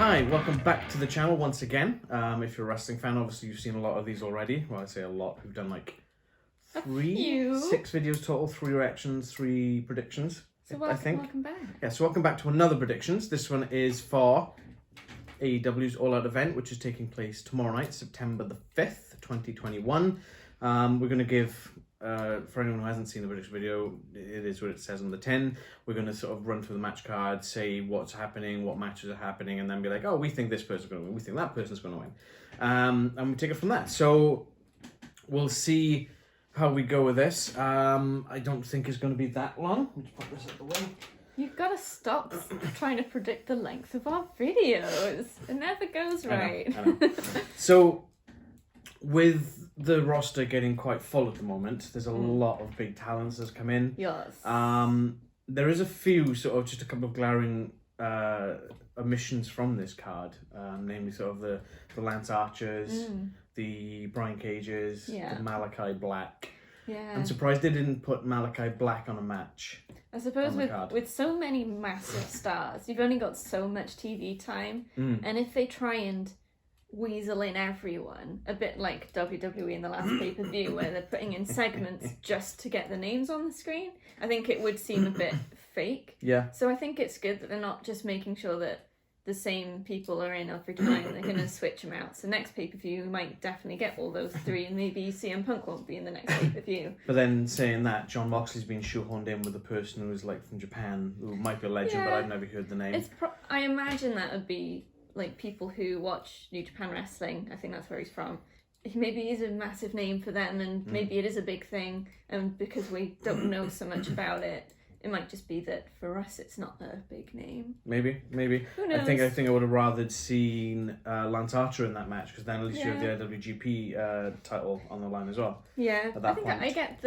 Hi, welcome back to the channel once again. If you're a wrestling fan, obviously you've seen a lot of these already. Well, I'd say a lot. We've done like 6 videos total, 3 reactions, 3 predictions. So welcome back. Yeah, so welcome back to another predictions. This one is for AEW's All Out event, which is taking place tomorrow night, September the 5th, 2021. We're going to give, for anyone who hasn't seen the prediction video, it is what it says on the tin. We're going to sort of run through the match card, say what's happening, what matches are happening, and then be like, oh, we think this person's going to win, we think that person's going to win. And we take it from that. So we'll see how we go with this. I don't think it's going to be that long. Let's put this out the way. You've got to stop trying to predict the length of our videos. It never goes right. I know. So, with the roster getting quite full at the moment, there's a lot of big talents that's come in. Yes. There is a few sort of just a couple of glaring omissions from this card, namely sort of the Lance Archers, the Brian Cages, the Malachi Black. Yeah. I'm surprised they didn't put Malachi Black on a match. I suppose with so many massive stars, you've only got so much TV time, and if they try and weasel in everyone, a bit like WWE in the last pay-per-view where they're putting in segments just to get the names on the screen, I think it would seem a bit fake. Yeah. So I think it's good that they're not just making sure that the same people are in every time. They're going to switch them out. So next pay-per-view, we might definitely get all those 3, and maybe CM Punk won't be in the next pay-per-view. But then saying that, John Moxley's been shoehorned in with a person who is like from Japan, who might be a legend, but I've never heard the name. I imagine that would be like people who watch New Japan Wrestling. I think that's where he's from. Maybe he's a massive name for them, and maybe it is a big thing, and because we don't know so much about it, it might just be that for us it's not a big name. Maybe. Who knows? I think I would have rather seen Lance Archer in that match, because then at least you have the IWGP title on the line as well. Yeah, I think I get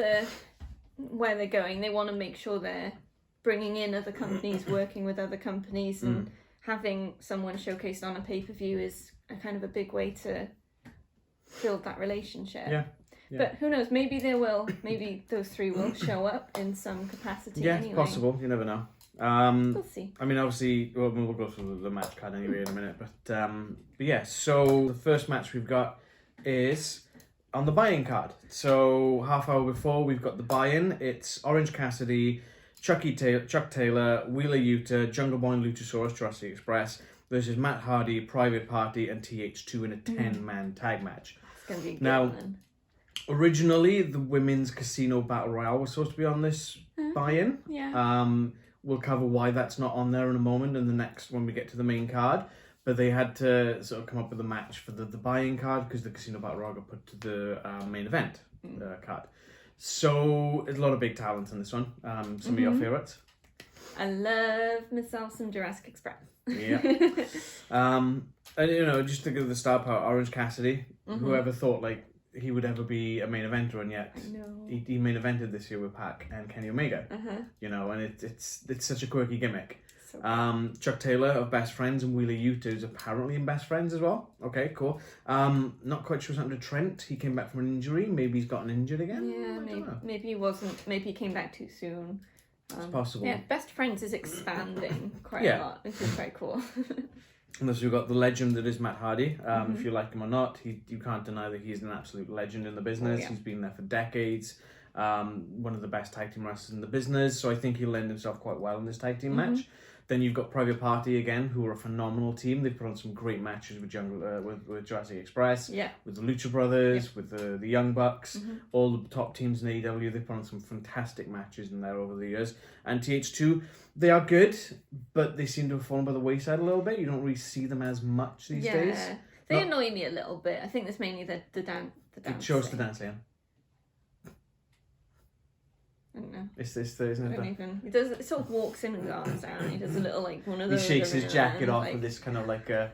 where they're going. They want to make sure they're bringing in other companies, working with other companies, and having someone showcased on a pay-per-view is a kind of a big way to build that relationship. Yeah. But who knows? Maybe they will. Maybe those 3 will show up in some capacity. Anyway. Possible. You never know. We'll see. I mean, obviously, we'll go through the match card anyway in a minute. But yeah. So the first match we've got is on the buy-in card. So half hour before we've got the buy-in. It's Orange Cassidy, Chuck Taylor, Wheeler Yuta, Jungle Boy and Luchasaurus, Jurassic Express versus Matt Hardy, Private Party, and TH2 in a 10-man tag match. It's gonna be a good one. Originally, the Women's Casino Battle Royale was supposed to be on this buy-in. Yeah. We'll cover why that's not on there in a moment in the next when we get to the main card. But they had to sort of come up with a match for the buy-in card because the Casino Battle Royale got put to the main event card. So there's a lot of big talent in this one. Some of your favourites. I love myself some Jurassic Express. Yeah. And just think of the star power, Orange Cassidy. Whoever thought like he would ever be a main eventer, and yet he main evented this year with Pac and Kenny Omega. And it's such a quirky gimmick. So Chuck Taylor of Best Friends and Wheeler Yuta is apparently in Best Friends as well. Okay, cool. Not quite sure what's happened to Trent. He came back from an injury. Maybe he's gotten injured again. Yeah, maybe he wasn't. Maybe he came back too soon. It's possible. Yeah, Best Friends is expanding quite a lot, which is quite cool. And so we've got the legend that is Matt Hardy. If you like him or not, you can't deny that he's an absolute legend in the business. He's been there for decades. One of the best tag team wrestlers in the business. So I think he'll lend himself quite well in this tag team match. Then you've got Private Party again, who are a phenomenal team. They've put on some great matches with with Jurassic Express, with the Lucha Brothers, with the Young Bucks, all the top teams in AEW. They've put on some fantastic matches in there over the years. And TH2, they are good, but they seem to have fallen by the wayside a little bit. You don't really see them as much these days. They annoy me a little bit. I think it's mainly the dance. It shows the dance, yeah. I don't know. It's this, isn't it? He does. It sort of walks in with his arms down. He does a little like one of those. He shakes his jacket off with this kind of like a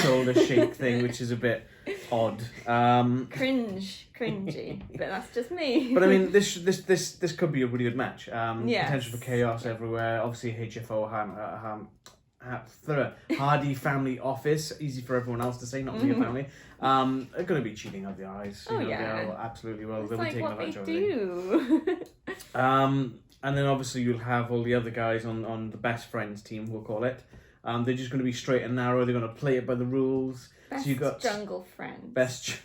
shoulder shake thing, which is a bit odd. Cringy, but that's just me. But I mean, this could be a really good match. Potential for chaos everywhere. Obviously, HFO Hardy family office. Easy for everyone else to say, not for your family. Are going to be cheating out the eyes. They absolutely will. They'll be taking a bunch of everything. And then obviously you'll have all the other guys on the Best Friends team, we'll call it. They're just going to be straight and narrow. They're going to play it by the rules. Best so you got jungle friends.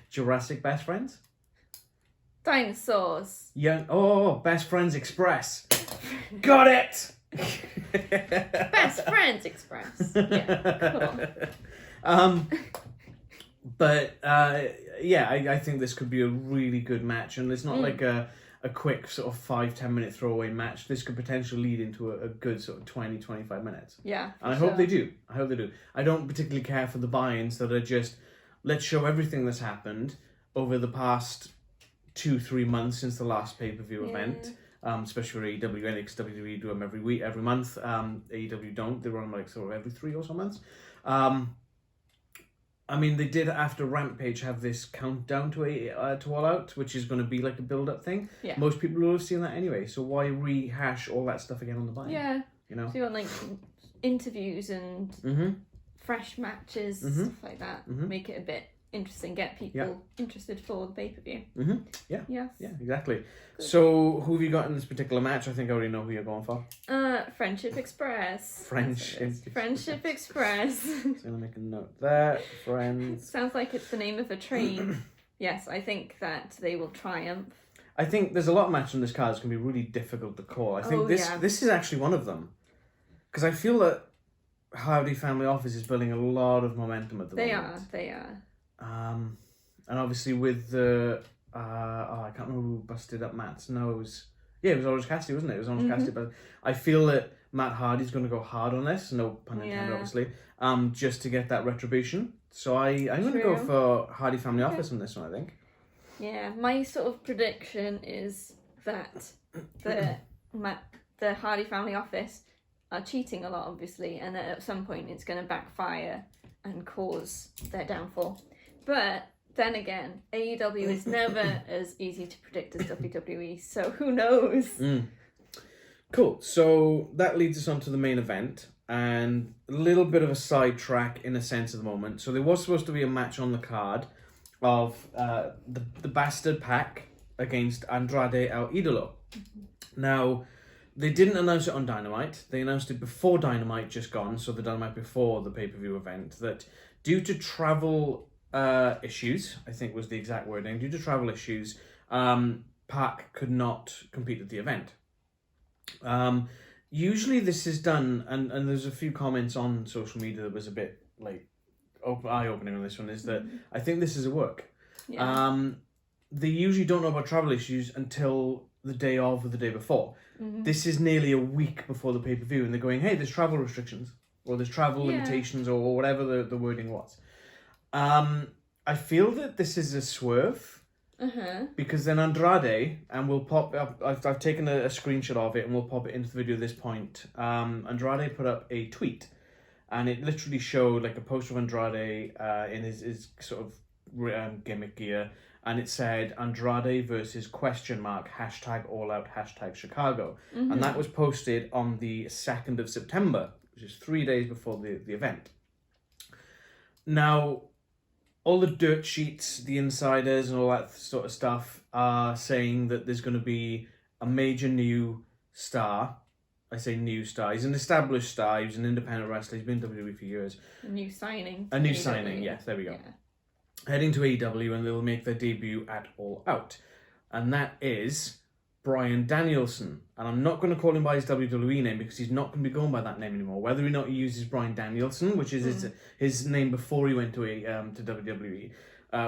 Jurassic best friends. Dinosaurs. Best Friends Express. Got it. Best Friends Express. Yeah, cool. But I think this could be a really good match, and it's not like a quick sort of 5-10 minute throwaway match. This could potentially lead into a good sort of 20-25 minutes. Yeah, and I hope they do. I don't particularly care for the buy-ins that are just, let's show everything that's happened over the past 2-3 months since the last pay-per-view event. Especially for AEW, because WWE do them every month. AEW don't. They run them like sort of every 3 or so months. I mean, they did after Rampage have this countdown to All Out, which is going to be like a build-up thing. Yeah. Most people will have seen that anyway, so why rehash all that stuff again on the buy-in? Yeah. You know? So you want like interviews and fresh matches, stuff like that. Make it a bit interesting, get people interested for the pay-per-view. Yeah. Yes. Yeah, exactly. Good. So, who have you got in this particular match? I think I already know who you're going for. Friendship Express. Friendship Express. So I'm going to make a note there. Friends. Sounds like it's the name of a train. Yes, I think that they will triumph. I think there's a lot of matches on this card that's going to be really difficult to call. I think this is actually one of them. Because I feel that Howdy Family Office is building a lot of momentum at the moment. They are. And obviously with the I can't remember who busted up Matt's nose. Yeah, it was Orange Cassidy, wasn't it? It was Orange Cassidy, but I feel that Matt Hardy's going to go hard on this. No pun intended, obviously. Just to get that retribution. So I'm going to go for Hardy Family Office on this one, I think. Yeah, my sort of prediction is that the Hardy Family Office are cheating a lot, obviously, and that at some point it's going to backfire and cause their downfall. But then again, AEW is never as easy to predict as WWE, so who knows? Cool. So that leads us on to the main event, and a little bit of a sidetrack in a sense at the moment. So there was supposed to be a match on the card of the Bastard Pack against Andrade El Idolo. Now, they didn't announce it on Dynamite. They announced it before Dynamite just gone, so the Dynamite before the pay-per-view event, that due to travel issues, I think was the exact wording, due to travel issues, Pac could not compete at the event. Usually this is done, and there's a few comments on social media that was a bit like eye-opening on this one, is that I think this is a work. Yeah. They usually don't know about travel issues until the day of or the day before. This is nearly a week before the pay-per-view, and they're going, hey, there's travel restrictions, or there's travel limitations, or whatever the wording was. I feel that this is a swerve, because then Andrade, and we'll pop up, I've taken a screenshot of it, and we'll pop it into the video at this point. Andrade put up a tweet, and it literally showed like a poster of Andrade in his sort of gimmick gear, and it said Andrade versus ? #All Out #Chicago. And that was posted on the 2nd of September, which is 3 days before the event. Now, all the dirt sheets, the insiders and all that sort of stuff are saying that there's going to be a major new star. I say new star. He's an established star. He's an independent wrestler. He's been in WWE for years. A new signing. A new signing, yes. There we go. Yeah. Heading to AEW, and they'll make their debut at All Out. And that is Bryan Danielson. And I'm not going to call him by his WWE name because he's not going to be going by that name anymore. Whether or not he uses Bryan Danielson, which is his name before he went to WWE,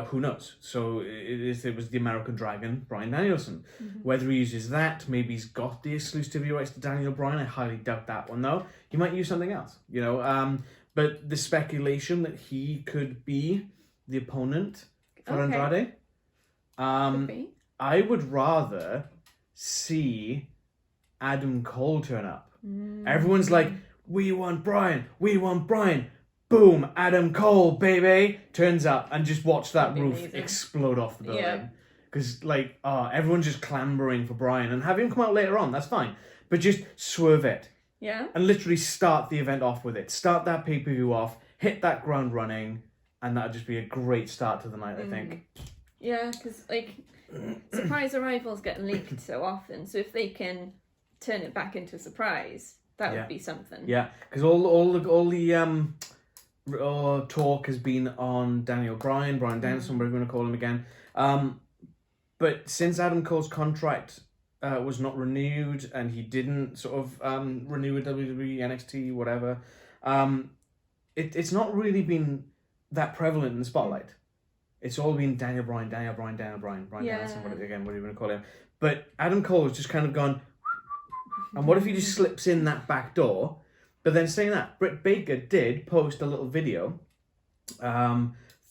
who knows? So it was the American Dragon, Bryan Danielson. Whether he uses that, maybe he's got the exclusivity rights to Daniel Bryan. I highly doubt that one, though. He might use something else, you know. But the speculation that he could be the opponent for Andrade, I would rather see Adam Cole turn up. Everyone's like, we want Bryan. Boom, Adam Cole, baby, turns up, and just watch that roof explode off the building. Because everyone's just clambering for Bryan, and have him come out later on, that's fine. But just swerve it. Yeah. And literally start the event off with it. Start that pay-per-view off, hit that ground running, and that'd just be a great start to the night, I think. Yeah, because surprise arrivals get leaked so often, so if they can turn it back into a surprise, That would be something. Yeah, because all the talk has been on Daniel Bryan Danielson, whatever you want to call him again. But since Adam Cole's contract was not renewed, and he didn't sort of renew with WWE, NXT, whatever, it's not really been that prevalent in the spotlight. It's all been Daniel Bryan, Bryan Danielson, what are you going to call him? But Adam Cole has just kind of gone, and what if he just slips in that back door? But then saying that, Britt Baker did post a little video,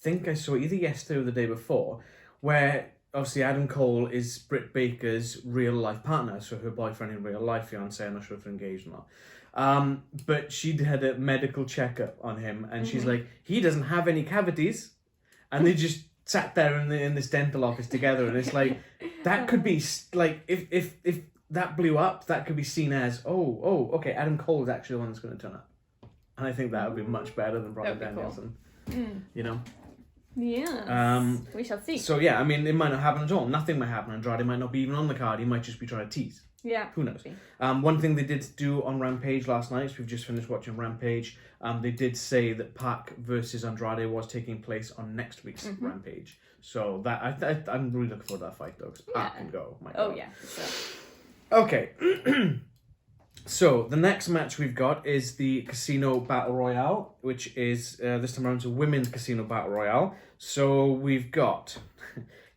think I saw it either yesterday or the day before, where obviously Adam Cole is Britt Baker's real life partner, so her boyfriend in real life, fiance, I'm not sure if they're engaged or not. But she had a medical checkup on him, and she's like, he doesn't have any cavities, and they just sat there in this dental office together, and it's like, that could be like, if that blew up, that could be seen as, okay, Adam Cole is actually the one that's going to turn up. And I think that would be much better than Bryan Danielson. Cool. You know? Yeah. We shall see. So yeah, I mean, it might not happen at all. Nothing might happen. Andrade might not be even on the card. He might just be trying to tease. Yeah. Who knows? One thing they did do on Rampage last night, so we've just finished watching Rampage, they did say that Pac versus Andrade was taking place on next week's Rampage. So that I'm really looking forward to that fight, though, because Pac can go. My God. Oh, yeah. For sure. Okay, so the next match we've got is the Casino Battle Royale, which is this time around a women's Casino Battle Royale. So we've got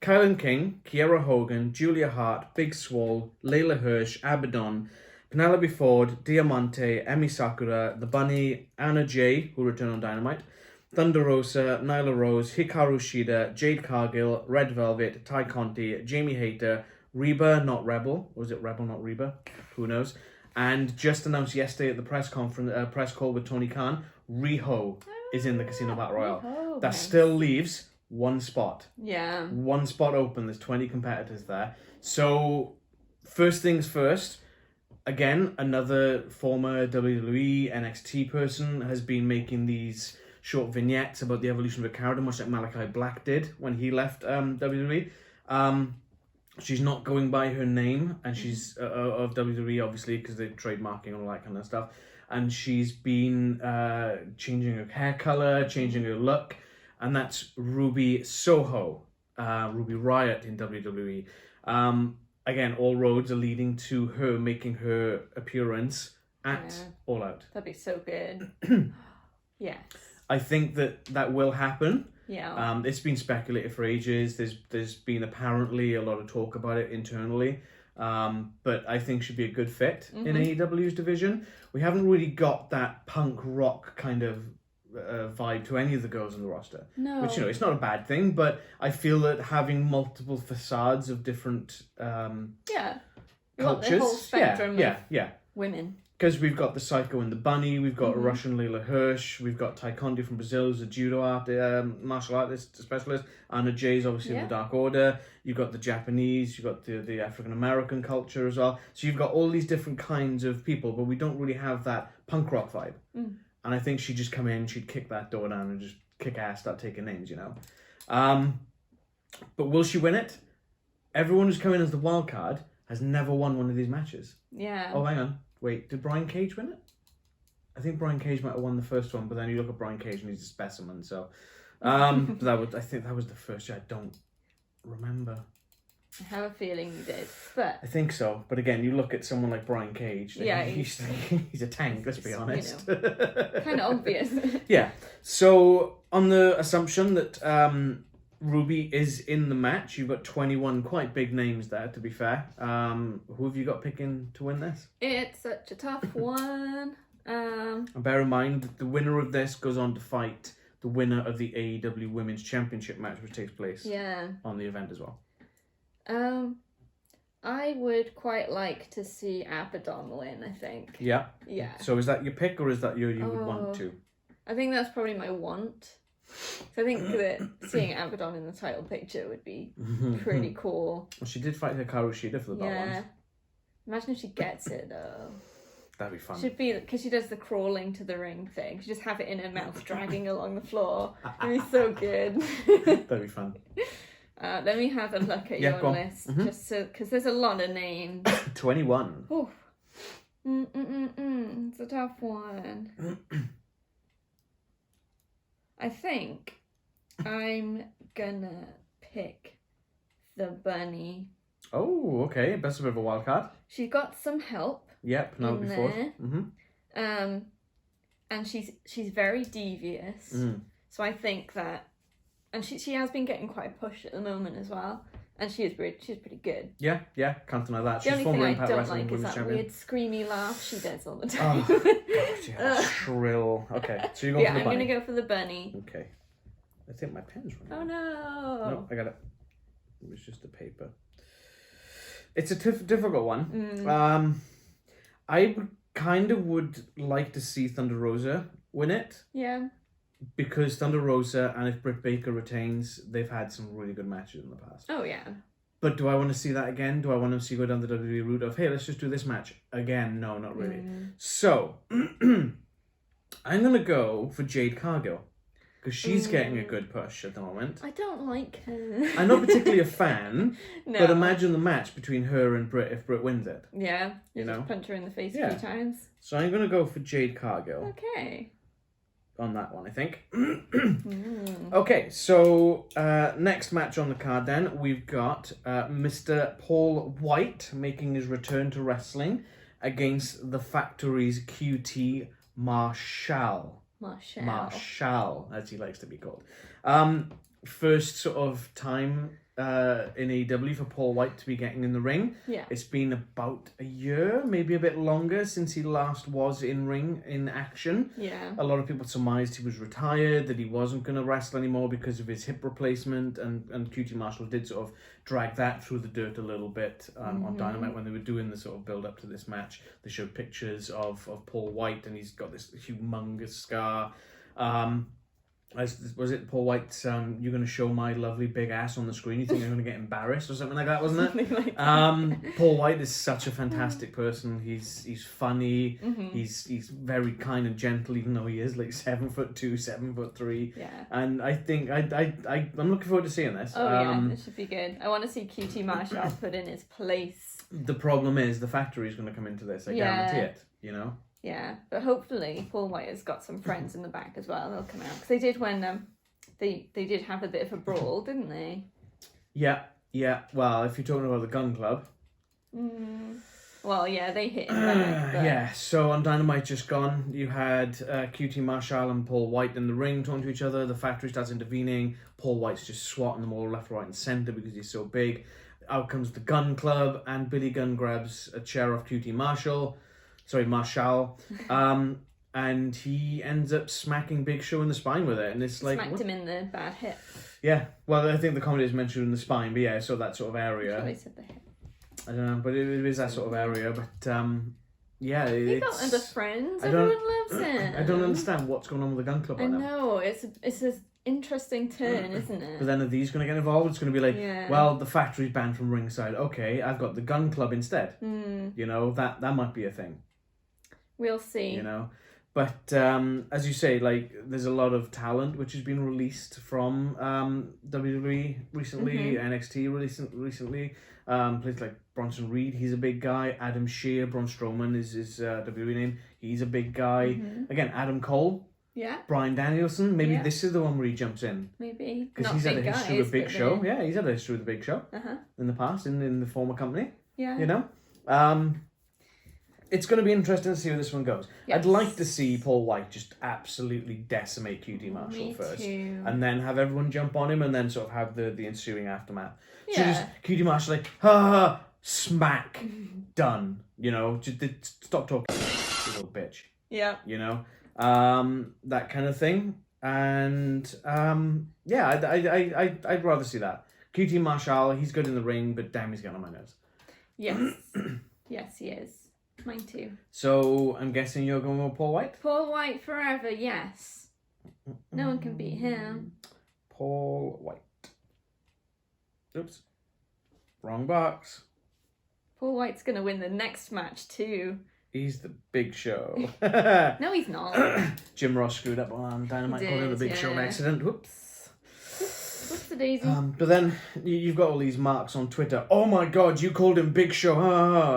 Kylan King, Kiera Hogan, Julia Hart, Big Swole, Layla Hirsch, Abaddon, Penelope Ford, Diamante, Emi Sakura, The Bunny, Anna Jay, who returned on Dynamite, Thunder Rosa, Nyla Rose, Hikaru Shida, Jade Cargill, Red Velvet, Ty Conti, Jamie Hayter, Reba, not Rebel. Or was it Rebel, not Reba? Who knows? And just announced yesterday at the press call with Tony Khan, Riho is in the Casino Battle Royale. That still leaves one spot. Yeah. One spot open. There's 20 competitors there. So, first things first, again, another former WWE NXT person has been making these short vignettes about the evolution of a character, much like Malachi Black did when he left WWE. She's not going by her name, and she's of WWE, obviously, because they're trademarking and all that kind of stuff. And she's been changing her hair color, changing her look, and that's Ruby Soho, Ruby Riott in WWE. Again, all roads are leading to her making her appearance at All Out. That'd be so good. Yes. I think that will happen. Yeah. It's been speculated for ages. There's been apparently a lot of talk about it internally. But I think should be a good fit in AEW's division. We haven't really got that punk rock kind of vibe to any of the girls on the roster. No. Which, it's not a bad thing, but I feel that having multiple facades of different cultures. The whole spectrum of women. Because we've got the Psycho and the Bunny, we've got a Russian Layla Hirsch, we've got Tai Conti from Brazil, who's a judo martial artist specialist. Anna Jay's obviously in the Dark Order. You've got the Japanese, you've got the African American culture as well. So you've got all these different kinds of people, but we don't really have that punk rock vibe. And I think she'd just come in, she'd kick that door down and just kick ass, start taking names, But will she win it? Everyone who's come in as the wild card has never won one of these matches. Yeah. Oh, hang on. Wait, did Brian Cage win it? I think Brian Cage might have won the first one, but then you look at Brian Cage and he's a specimen. So, I think that was the first year. I don't remember. I have a feeling you did, but I think so. But again, you look at someone like Brian Cage. Yeah, he's a tank. Let's be honest. Kind of obvious. Yeah. So on the assumption that Ruby is in the match, you've got 21 quite big names there, to be fair. Who have you got picking to win this? It's such a tough one. And bear in mind that the winner of this goes on to fight the winner of the AEW Women's Championship match, which takes place on the event as well. I would quite like to see Abaddon win, I think. Yeah? Yeah. So is that your pick, or is that you would want to? I think that's probably my want. So I think that seeing Abaddon in the title picture would be pretty cool. Well, she did fight Hikaru Shida for the belt once. Imagine if she gets it, though. That'd be fun. Should be, because she does the crawling to the ring thing. She just have it in her mouth, dragging along the floor. It'd be so good. That'd be fun. Let me have a look at your list, just so, because there's a lot of names. 21. Ooh. It's a tough one. I think I'm gonna pick the bunny. Oh, okay. That's a bit of a wild card. She got some help. Yep, Penelope Ford. And she's very devious. So I think that, and she has been getting quite a push at the moment as well. And she's pretty good. Yeah, can't deny that. The only thing I don't like is that weird screamy laugh she does all the time. Oh, God, yeah, shrill. Okay, so you're going for the bunny. I'm going to go for the bunny. Okay. I think my pen's running. Oh, no. No, I got it. It was just a paper. It's a difficult one. I kind of would like to see Thunder Rosa win it. Yeah. Because Thunder Rosa, and if Britt Baker retains, they've had some really good matches in the past. Oh, yeah. But do I want to see that again? Do I want to see go down the WWE route of, hey, let's just do this match again? No, not really. So, I'm going to go for Jade Cargill. Because she's getting a good push at the moment. I don't like her. I'm not particularly a fan, no. But imagine the match between her and Britt if Britt wins it. Yeah. You know? Just punch her in the face a few times. So I'm going to go for Jade Cargill. Okay. On that one, I think. Okay, so next match on the card then, we've got Mr. Paul White making his return to wrestling against the Factory's QT Marshall, as he likes to be called. First sort of time in AEW for Paul White to be getting in the ring. Yeah. It's been about a year, maybe a bit longer, since he last was in action. Yeah. A lot of people surmised he was retired, that he wasn't going to wrestle anymore because of his hip replacement, and QT Marshall did sort of drag that through the dirt a little bit on Dynamite when they were doing the sort of build up to this match. They showed pictures of Paul White, and he's got this humongous scar. Was it Paul White's, you're going to show my lovely big ass on the screen, you think I'm going to get embarrassed or something like that, wasn't it? Like that. Paul White is such a fantastic person. He's funny, he's very kind and gentle, even though he is like 7'2", 7'3". Yeah. And I think I'm looking forward to seeing this. Oh yeah, it should be good. I want to see QT Marshall put in his place. The problem is the Factory is going to come into this, I guarantee it, you know? Yeah, but hopefully Paul White has got some friends in the back as well. They'll come out because they did when they did have a bit of a brawl, didn't they? Yeah. Well, if you're talking about the Gun Club. Well, yeah, they hit him back. But... Yeah. So on Dynamite just gone, you had QT Marshall and Paul White in the ring talking to each other. The Factory starts intervening. Paul White's just swatting them all left, right, and centre because he's so big. Out comes the Gun Club, and Billy Gunn grabs a chair off QT Marshall. Marshall, and he ends up smacking Big Show in the spine with it, and it's like smacked him in the bad hip. Yeah, well, I think the commentators mentioned in the spine, but yeah, so that sort of area. I'm sure they said the hip. I don't know, but it is that sort of area. But yeah, he got under friends. Everyone loves him. I don't understand what's going on with the Gun Club right now. I know it's an interesting turn, isn't it? But then are these going to get involved? It's going to be like, well, the Factory's banned from ringside. Okay, I've got the Gun Club instead. You know, that might be a thing. We'll see. You know, but as you say, like there's a lot of talent which has been released from WWE recently, NXT recently. Places like Bronson Reed, he's a big guy. Adam Shear, Braun Strowman is his WWE name. He's a big guy. Again, Adam Cole. Yeah. Bryan Danielson. Maybe this is the one where he jumps in. Maybe. Because he's had a history with Big Show. Yeah, he's had a history with the Big Show in the past, in the former company. Yeah. You know? It's going to be interesting to see where this one goes. Yes. I'd like to see Paul White just absolutely decimate QT Marshall first. And then have everyone jump on him and then sort of have the ensuing aftermath. Yeah. So just QT Marshall like, ha, smack, done. You know, just stop talking, you little bitch. Yeah. You know, that kind of thing. And yeah, I'd rather see that. QT Marshall, he's good in the ring, but damn, he's getting on my nerves. Yes. Yes, he is. Mine too. So, I'm guessing you're going with Paul White? Paul White forever, yes. No one can beat him. Paul White. Oops. Wrong box. Paul White's going to win the next match too. He's the Big Show. No, he's not. Jim Ross screwed up on Dynamite, called him the Big Show by accident. Whoops. What's the daisy? But then you've got all these marks on Twitter. Oh my God, you called him Big Show.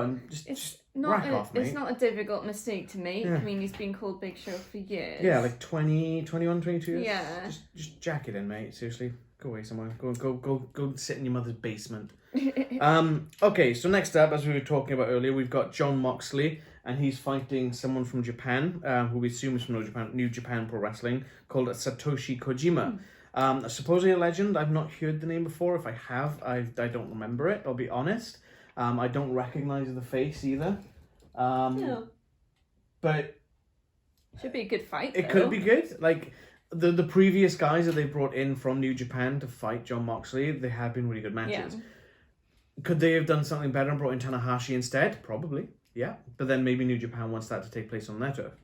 And just It's not a difficult mistake to make. I mean, he's been called Big Show for years. Yeah, like 20, 21, 22 years. Yeah. Just jack it in, mate. Seriously. Go away somewhere. Go sit in your mother's basement. Okay, so next up, as we were talking about earlier, we've got Jon Moxley, and he's fighting someone from Japan, who we assume is from New Japan Pro Wrestling, called Satoshi Kojima. Supposedly a legend. I've not heard the name before. If I have, I don't remember it, I'll be honest. I don't recognise the face either. No. But should be a good fight, It could be good. Like, the previous guys that they brought in from New Japan to fight Jon Moxley, they have been really good matches. Yeah. Could they have done something better and brought in Tanahashi instead? Probably, yeah. But then maybe New Japan wants that to take place on their turf.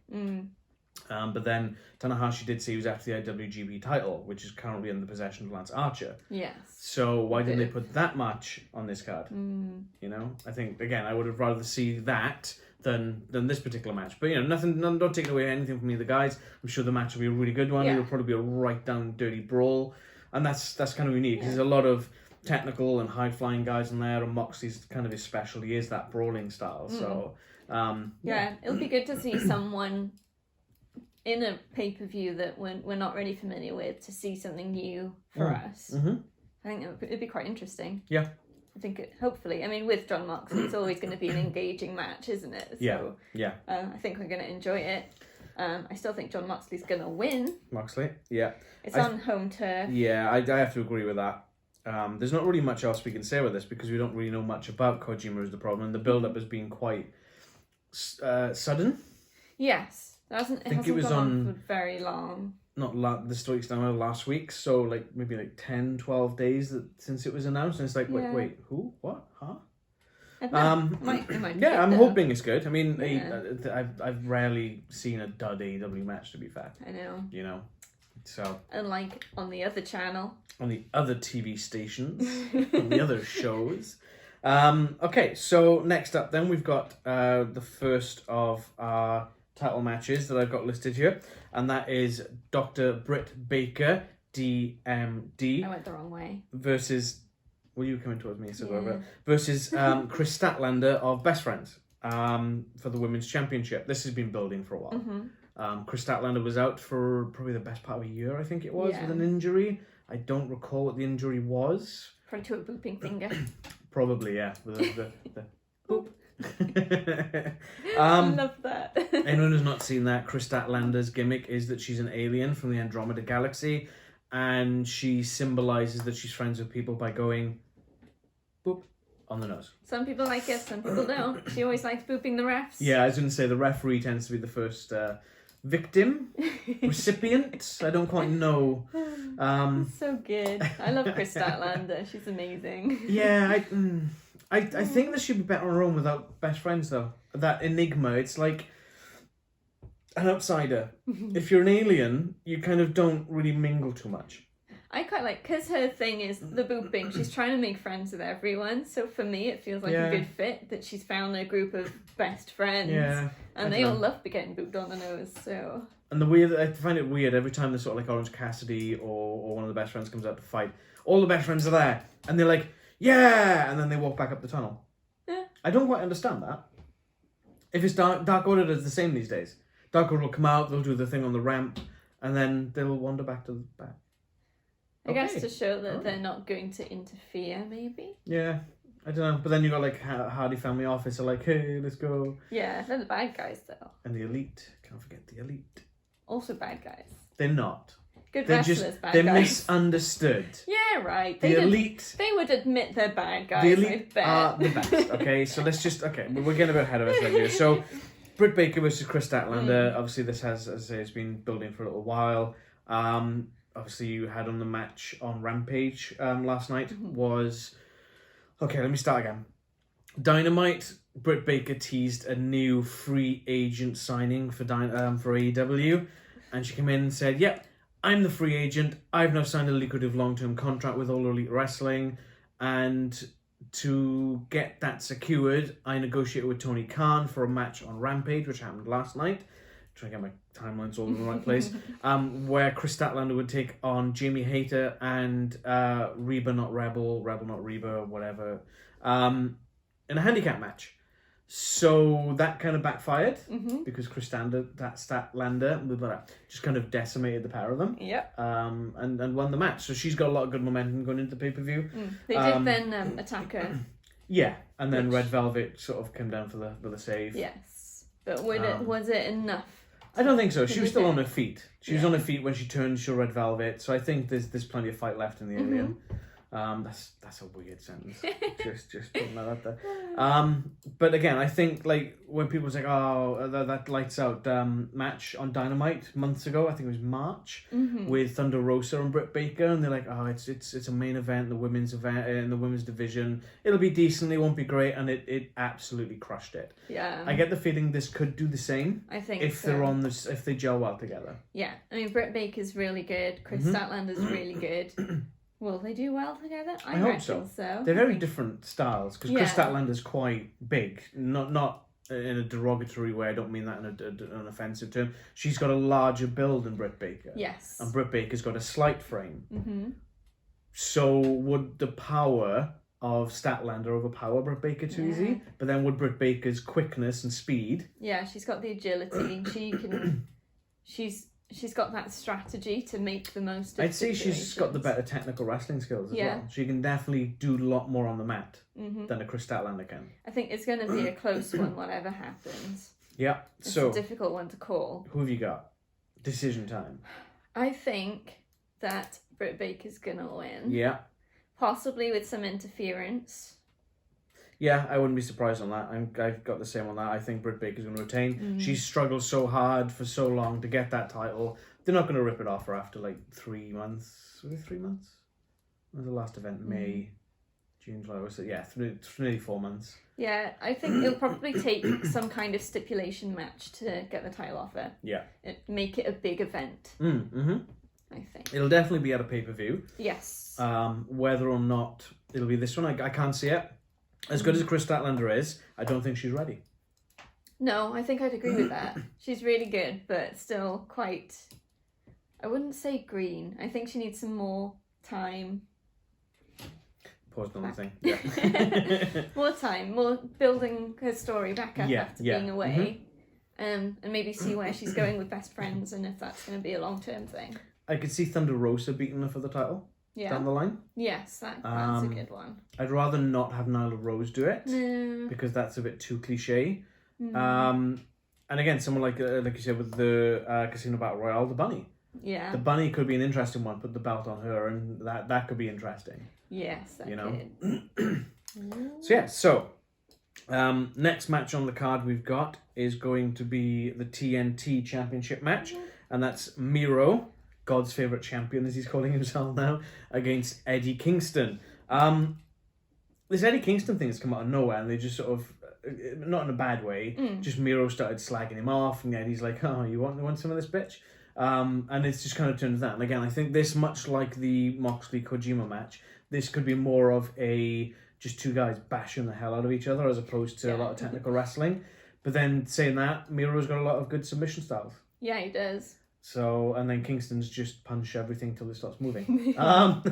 But then Tanahashi did say he was after the IWGP title, which is currently in the possession of Lance Archer. Yes. So why didn't they put that match on this card? You know, I think, again, I would have rather see that than this particular match. But, you know, don't take away anything from either guys. I'm sure the match will be a really good one. It'll probably be a right down dirty brawl. And that's kind of unique. There's a lot of technical and high-flying guys in there, and Moxley's kind of his specialty is that brawling style. So, it'll be good to see someone in a pay-per-view that we're not really familiar with, to see something new for us. I think it'd be quite interesting. Yeah. I think hopefully, I mean, with Jon Moxley, it's always going to be an engaging match, isn't it? So, I think we're going to enjoy it. I still think Jon Moxley's going to win. Moxley, yeah. It's on home turf. Yeah, I have to agree with that. There's not really much else we can say with this because we don't really know much about Kojima is the problem, and the build-up has been quite sudden. Yes. I think it was gone on for very long. Not this week's now, last week, so like maybe like 10, 12 days since it was announced, and it's like, wait, who? What? Huh? It might I'm hoping it's good. I mean, I've rarely seen a dud AEW match, to be fair. I know. You know, so. Unlike on the other channel. On the other TV stations, on the other shows. Okay, so next up then we've got the first of our title matches that I've got listed here, and that is Dr. Britt Baker, D.M.D. I went the wrong way. Versus, well, you were coming towards me, so versus Kris Statlander of Best Friends for the Women's Championship. This has been building for a while. Kris Statlander was out for probably the best part of a year, I think it was, with an injury. I don't recall what the injury was. Probably to a booping finger. Probably, yeah. With the boop. I love that. Anyone who's not seen that, Kris Statlander's gimmick is that she's an alien from the Andromeda Galaxy, and she symbolises that she's friends with people by going boop on the nose. Some people like it, some people don't. She always likes booping the refs. Yeah, I was going to say the referee tends to be the first victim, recipient. I don't quite know. So good. I love Kris Statlander. She's amazing. Yeah, I think this should be better on her own without Best Friends, though. That enigma, it's like an outsider. If you're an alien, you kind of don't really mingle too much. I quite like, because her thing is the booping. She's trying to make friends with everyone. So for me, it feels like a good fit that she's found a group of best friends. Yeah. And they all love getting booped on the nose, so... And I find it weird every time there's sort of like Orange Cassidy or one of the best friends comes out to fight. All the best friends are there, and they're like, yeah! And then they walk back up the tunnel. Yeah. I don't quite understand that. If it's Dark Order does the same these days. Dark Order will come out, they'll do the thing on the ramp, and then they'll wander back to the back. I guess to show that they're not going to interfere, maybe? Yeah, I don't know. But then you got like Hardy Family Office are like, hey, let's go. Yeah, they're the bad guys though. And the Elite. Can't forget the Elite. Also bad guys. They're not. Good wrestlers, bad guys. They're misunderstood. Yeah, right. The Elite. They would admit they're bad guys. The Elite are the best. Okay, so let's just we're getting a bit ahead of ourselves here. So, Britt Baker versus Kris Statlander. Obviously, this has, as I say, it's been building for a little while. Obviously, you had on the match on Rampage last night was... Okay, let me start again. Dynamite, Britt Baker teased a new free agent signing for AEW. And she came in and said, yep, I'm the free agent. I've now signed a lucrative long-term contract with All Elite Wrestling. And to get that secured, I negotiated with Tony Khan for a match on Rampage, which happened last night. Trying to get my timelines all in the right place, where Kris Statlander would take on Jamie Hayter and Reba not Rebel, Rebel not Reba, whatever, in a handicap match. So that kind of backfired because Statlander just kind of decimated the pair of them. Yep. And won the match. So she's got a lot of good momentum going into the pay-per-view. They did then attack her. Yeah, and then Red Velvet sort of came down for the save. Yes. But was it enough? I don't think so. She was still on her feet. She was on her feet when she turned to Red Velvet. So I think there's plenty of fight left in the Alien. That's a weird sentence. just putting that out there. But again, I think like when people say, "Oh, that lights out match on Dynamite months ago," I think it was March with Thunder Rosa and Britt Baker, and they're like, "Oh, it's a main event, the women's event in the women's division. It'll be decent. It won't be great," and it absolutely crushed it. Yeah. I get the feeling this could do the same. I think if they're on this, if they gel well together. Yeah, I mean Britt Baker's really good. Kris Statlander's really good. Will they do well together? I hope so. They're very different styles because Kris Statlander's quite big, not in a derogatory way. I don't mean that in an offensive term. She's got a larger build than Britt Baker. Yes. And Britt Baker's got a slight frame. So would the power of Statlander overpower Britt Baker too easy? But then would Britt Baker's quickness and speed? Yeah, she's got the agility and she can. She's got that strategy to make the most of I'd say she's got the better technical wrestling skills as well. She can definitely do a lot more on the mat than a Kris Statlander can. I think it's going to be a close one, whatever happens. Yeah, it's a difficult one to call. Who have you got? Decision time. I think that Britt Baker's going to win. Yeah. Possibly with some interference. Yeah, I wouldn't be surprised on that. I've got the same on that. I think Britt Baker's going to retain. She's struggled so hard for so long to get that title. They're not going to rip it off her after like 3 months. Was it 3 months? When was the last event? May, June, July. Was it? Yeah, nearly 4 months. Yeah, I think it'll probably take some kind of stipulation match to get the title off her. Yeah. Make it a big event. I think. It'll definitely be at a pay-per-view. Yes. Whether or not it'll be this one, I can't see it. As good as Kris Statlander is, I don't think she's ready. No, I think I'd agree with that. She's really good, but still quite... I wouldn't say green. I think she needs some more time. Pause another thing. Yeah. More time, more building her story back up after being away. And maybe see where she's going with Best Friends and if that's going to be a long-term thing. I could see Thunder Rosa beating her for the title. Down the line. Yes, that's a good one. I'd rather not have Nyla Rose do it because that's a bit too cliche. And again, someone like you said with the Casino Battle Royale, the Bunny. Yeah. The Bunny could be an interesting one. Put the belt on her, and that could be interesting. Yes, that could. So next match on the card we've got is going to be the TNT Championship match, and that's Miro, God's favourite champion, as he's calling himself now, against Eddie Kingston. This Eddie Kingston thing has come out of nowhere, and they just sort of, not in a bad way, just Miro started slagging him off, and Eddie's like, "Oh, you want some of this, bitch?" And it's just kind of turned to that. And again, I think this, much like the Moxley Kojima match, this could be more of a just two guys bashing the hell out of each other as opposed to a lot of technical wrestling. But then saying that, Miro's got a lot of good submission styles. Yeah, he does. So, and then Kingston's just punch everything till it stops moving. Yeah.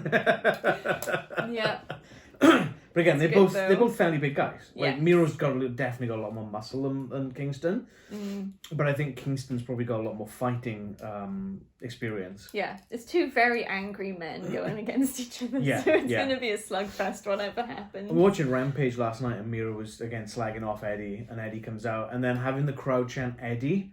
But again, they're both fairly big guys. Like Miro's definitely got a lot more muscle than Kingston. But I think Kingston's probably got a lot more fighting experience. Yeah, it's two very angry men going against each other. So it's going to be a slugfest whatever happens. We were watching Rampage last night, and Miro was again slagging off Eddie, and Eddie comes out, and then having the crowd chant Eddie,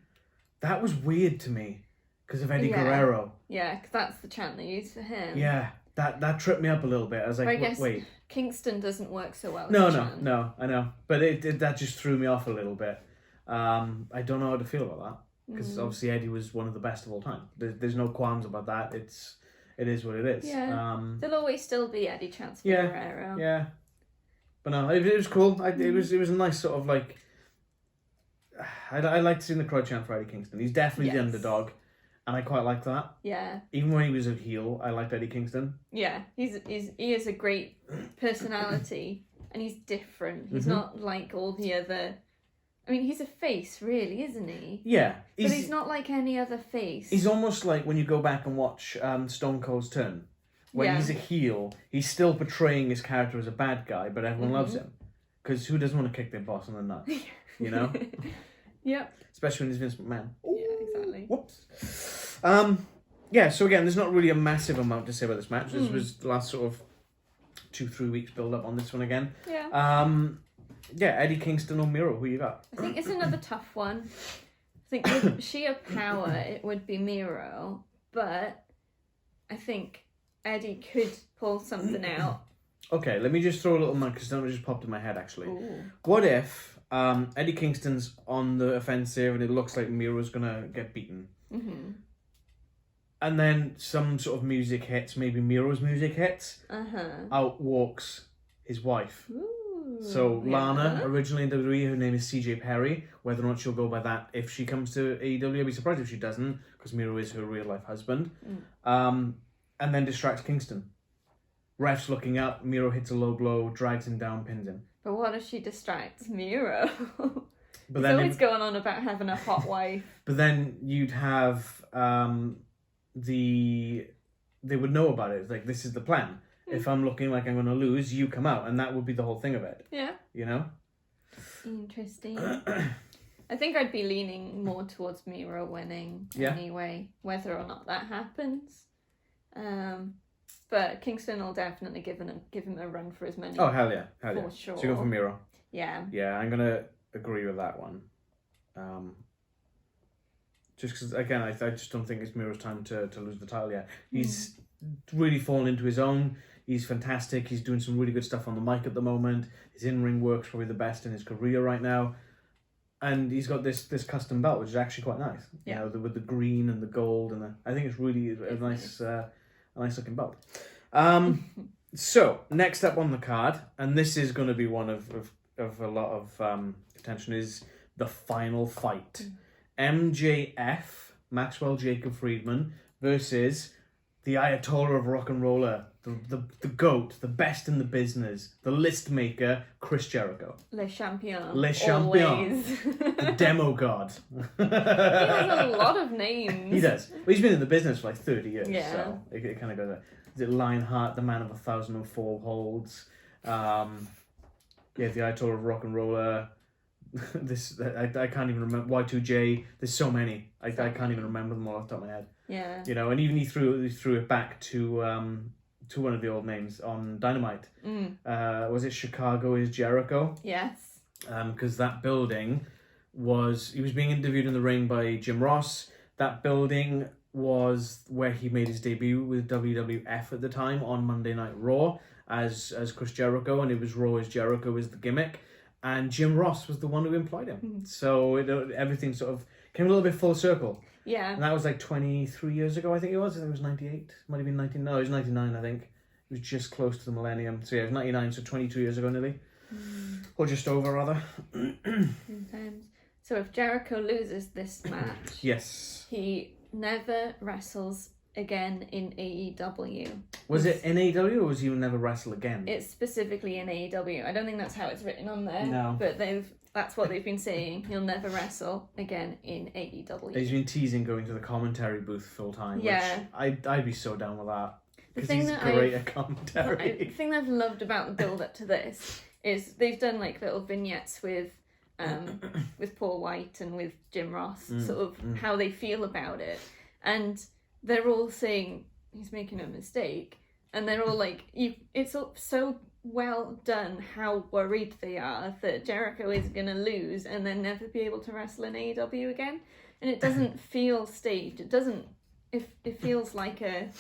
that was weird to me. Because of Eddie Guerrero. Yeah, because that's the chant they use for him. Yeah, that tripped me up a little bit. I was like, wait. Kingston doesn't work so well. No, I know. But that just threw me off a little bit. I don't know how to feel about that. Because obviously Eddie was one of the best of all time. There's no qualms about that. It is what it is. Yeah. There'll always still be Eddie chants for Guerrero. Yeah. But no, it was cool. It was a nice sort of like... I liked seeing the crowd chant for Eddie Kingston. He's definitely the underdog. And I quite like that. Yeah. Even when he was a heel, I liked Eddie Kingston. Yeah, he has a great personality, and he's different. He's not like all the other... I mean, he's a face, really, isn't he? Yeah. But he's not like any other face. He's almost like when you go back and watch Stone Cold's turn. When he's a heel, he's still portraying his character as a bad guy, but everyone loves him. Because who doesn't want to kick their boss in the nuts? You know? Yep. Especially when it's Vince McMahon. Ooh, yeah, exactly. Whoops. Yeah, so again, there's not really a massive amount to say about this match. This was the last sort of 2-3 weeks build up on this one again. Yeah. Yeah, Eddie Kingston or Miro, who you got? I think it's another tough one. I think with sheer power, it would be Miro, but I think Eddie could pull something out. Okay, let me just throw a little mic because something just popped in my head actually. Ooh. What if Eddie Kingston's on the offensive and it looks like Miro's gonna get beaten? Mm-hmm. And then some sort of music hits, maybe Miro's music hits. Out walks his wife. Ooh, so Lana, originally in WWE, her name is CJ Perry. Whether or not she'll go by that if she comes to AEW, I'd be surprised if she doesn't, because Miro is her real life husband. And then distracts Kingston. Ref's looking up, Miro hits a low blow, drags him down, pins him. But what if she distracts Miro? But He's always going on about having a hot wife. But then you'd have they would know about it. It's like, this is the plan. If I'm looking like I'm going to lose, you come out, and that would be the whole thing of it. Yeah. You know? Interesting. I think I'd be leaning more towards Miro winning anyway, whether or not that happens. But Kingston will definitely give him a run for his money. Oh, hell yeah. Hell yeah. For sure. So you go for Miro. Yeah. Yeah, I'm going to agree with that one. Just because, again, I just don't think it's Miro's time to lose the title yet. He's really fallen into his own. He's fantastic. He's doing some really good stuff on the mic at the moment. His in-ring work's probably the best in his career right now. And he's got this custom belt, which is actually quite nice. Yeah. You know, with the green and the gold, and I think it's really a nice looking belt. So next up on the card, and this is going to be one of a lot of attention, is the final fight. MJF, Maxwell Jacob Friedman, versus the Ayatollah of rock and roller, the GOAT, the best in the business, the list maker, Chris Jericho. Le Champion. Le Champion. Always. The demo god. He has a lot of names. He does. Well, he's been in the business for like 30 years, Yeah. so it kind of goes there. Is it Lionheart, the man of 1,004 holds? Yeah, the Ayatollah of rock and roller. I can't even remember. Y2J. There's so many. I can't even remember them all off the top of my head. Yeah. You know, and even he threw it back to one of the old names on Dynamite. Was it Chicago is Jericho? Yes. Because that building he was being interviewed in the ring by Jim Ross. That building was where he made his debut with WWF at the time on Monday Night Raw as Chris Jericho, and it was Raw as Jericho as the gimmick. And Jim Ross was the one who employed him. So everything sort of came a little bit full circle. Yeah. And that was like 23 years ago, I think it was. I think it was 98. Might have been 19. No, it was 99, I think. It was just close to the millennium. So yeah, it was 99, so 22 years ago nearly. Or just over, rather. Sometimes. So if Jericho loses this match... Yes. He never wrestles again in AEW. Was it in AEW or was he never wrestle again? It's specifically in AEW. I don't think that's how it's written on there. No. But that's what they've been saying. He'll never wrestle again in AEW. He's been teasing going to the commentary booth full time. Yeah. Which I'd be so down with that. Because he's that great at commentary. The thing I've loved about the build up to this is they've done like little vignettes with Paul White and with Jim Ross, sort of how they feel about it. And they're all saying he's making a mistake, and they're all like, it's so well done how worried they are that Jericho is going to lose and then never be able to wrestle in AEW again. And it doesn't feel staged. It feels like a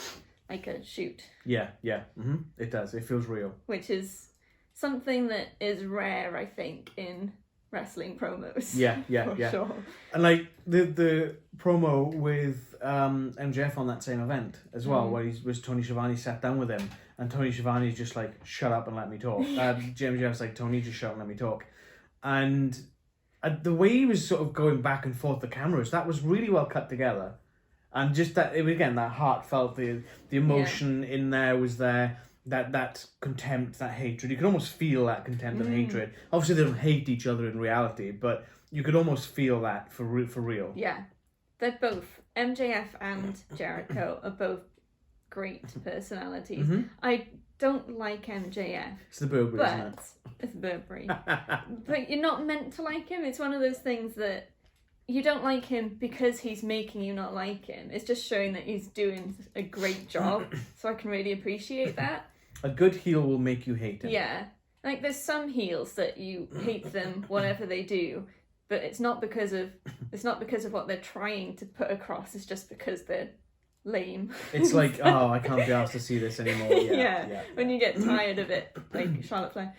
shoot. Yeah. Mm-hmm. It does. It feels real. Which is something that is rare, I think, in wrestling promos. Yeah. Sure. And like the promo with MJF on that same event as well, where Tony Schiavone sat down with him, and Tony Schiavone's just like, shut up and let me talk. MJF's like, Tony, just shut up and let me talk. And the way he was sort of going back and forth the cameras, that was really well cut together. And just that, again, that heartfelt, the emotion in there was there. That contempt, that hatred. You could almost feel that contempt and hatred. Obviously, they don't hate each other in reality, but you could almost feel that for real. Yeah. They're both, MJF and Jericho are both great personalities. I don't like MJF. It's the Burberry, isn't it? It's Burberry. But you're not meant to like him. It's one of those things that you don't like him because he's making you not like him. It's just showing that he's doing a great job. So I can really appreciate that. A good heel will make you hate him. Yeah. Like, there's some heels that you hate them, whatever they do, but it's not because of what they're trying to put across. It's just because they're lame. It's like, oh, I can't be asked to see this anymore. Yeah. When you get tired of it, like Charlotte Flair.